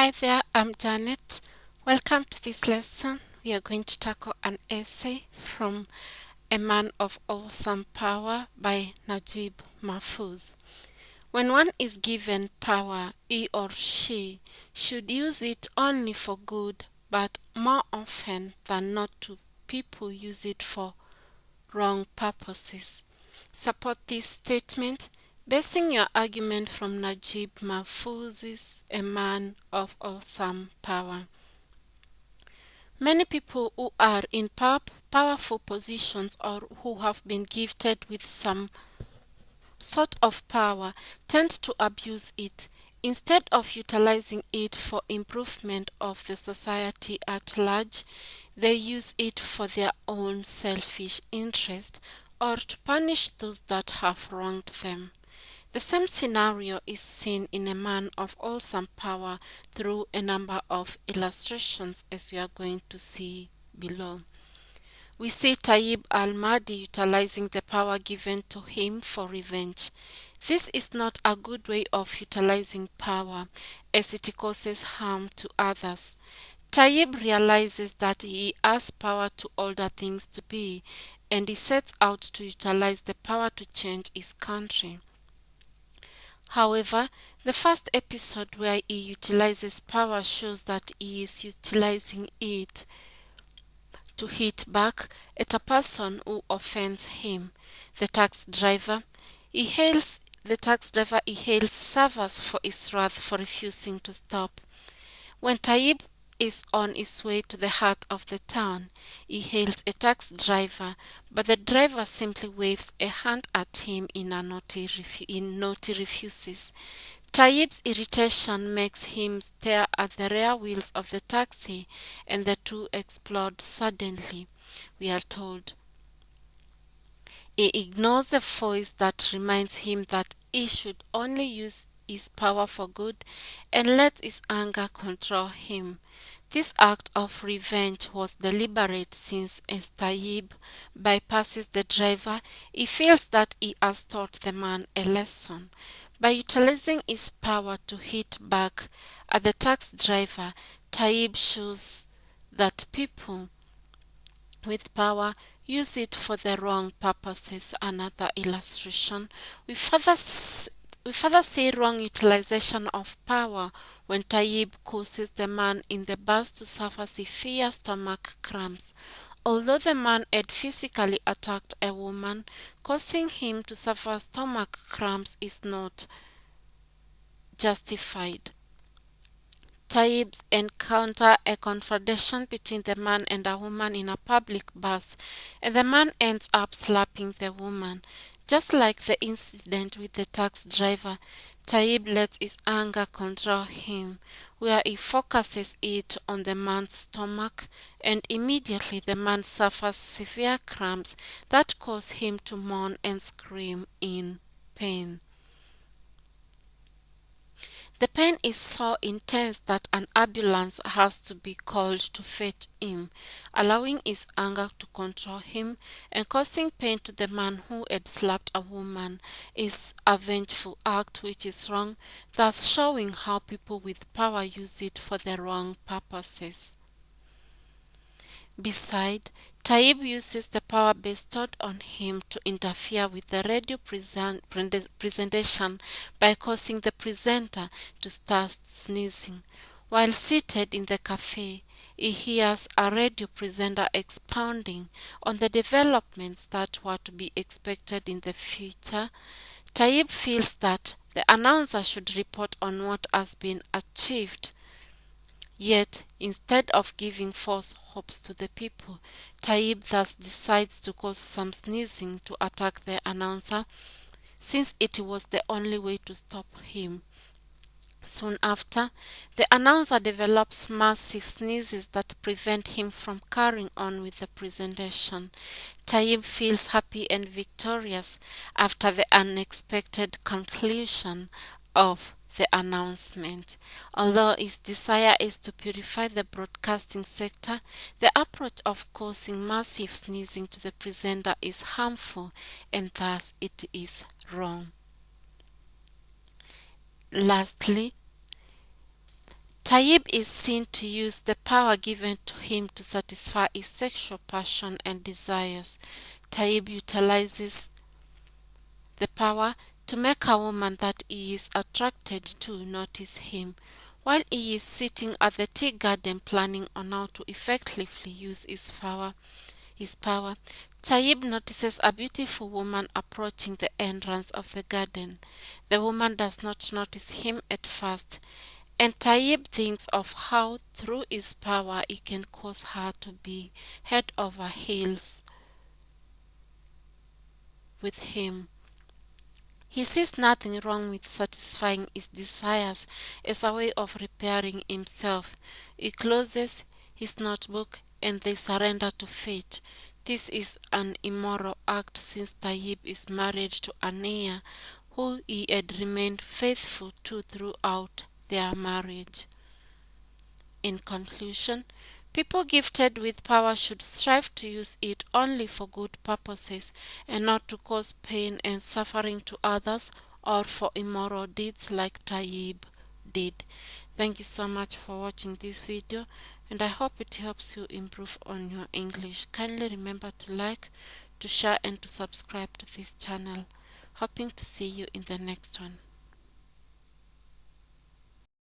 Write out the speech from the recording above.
Hi there, I'm Janet. Welcome to this lesson. We are going to tackle an essay from A Man of Awesome Power by Najib Mahfouz. When one is given power, he or she should use it only for good, but more often than not people use it for wrong purposes. Support this statement, basing your argument from Najib Mahfouz's A Man of Awesome Power. Many people who are in powerful positions or who have been gifted with some sort of power tend to abuse it. Instead of utilizing it for improvement of the society at large, they use it for their own selfish interest or to punish those that have wronged them. The same scenario is seen in A Man of Awesome Power through a number of illustrations, as we are going to see below. We see Tayyib al-Mahdi utilizing the power given to him for revenge. This is not a good way of utilizing power, as it causes harm to others. Tayyib realizes that he has power to order things to be, and he sets out to utilize the power to change his country. However, the first episode where he utilizes power shows that he is utilizing it to hit back at a person who offends him. The tax driver hails servers for his wrath for refusing to stop. When Tayyib is on his way to the heart of the town, he hails a tax driver, but the driver simply waves a hand at him in naughty refuses. Tayyib's irritation makes him stare at the rear wheels of the taxi, and the two explode suddenly, we are told. He ignores the voice that reminds him that he should only use his power for good and let his anger control him. This act of revenge was deliberate, since as Tayyib bypasses the driver, he feels that he has taught the man a lesson. By utilizing his power to hit back at the tax driver, Tayyib shows that people with power use it for the wrong purposes. Another illustration. We further see wrong utilization of power when Tayyib causes the man in the bus to suffer severe stomach cramps. Although the man had physically attacked a woman, causing him to suffer stomach cramps is not justified. Tayyib's encounter a confrontation between the man and a woman in a public bus, and the man ends up slapping the woman. Just like the incident with the tax driver, Tayyib lets his anger control him, where he focuses it on the man's stomach, and immediately the man suffers severe cramps that cause him to moan and scream in pain. The pain is so intense that an ambulance has to be called to fetch him, allowing his anger to control him and causing pain to the man who had slapped a woman is a vengeful act which is wrong, thus showing how people with power use it for the wrong purposes. Besides, Tayyib uses the power bestowed on him to interfere with the radio presentation by causing the presenter to start sneezing. While seated in the cafe, he hears a radio presenter expounding on the developments that were to be expected in the future. Tayyib feels that the announcer should report on what has been achieved. Yet, instead of giving false hopes to the people, Tayyib thus decides to cause some sneezing to attack the announcer, since it was the only way to stop him. Soon after, the announcer develops massive sneezes that prevent him from carrying on with the presentation. Tayyib feels happy and victorious after the unexpected conclusion of the announcement. Although his desire is to purify the broadcasting sector, the approach of causing massive sneezing to the presenter is harmful, and thus it is wrong. Lastly, Tayyib is seen to use the power given to him to satisfy his sexual passion and desires. Tayyib utilizes the power to make a woman that he is attracted to notice him. While he is sitting at the tea garden planning on how to effectively use his power, Tayyib notices a beautiful woman approaching the entrance of the garden. The woman does not notice him at first, and Tayyib thinks of how through his power he can cause her to be head over heels with him. He sees nothing wrong with satisfying his desires as a way of repairing himself. He closes his notebook and they surrender to fate. This is an immoral act since Tayyib is married to Ania, who he had remained faithful to throughout their marriage. In conclusion, people gifted with power should strive to use it only for good purposes and not to cause pain and suffering to others or for immoral deeds like Tayyib did. Thank you so much for watching this video, and I hope it helps you improve on your English. Kindly remember to like, to share and to subscribe to this channel. Hoping to see you in the next one.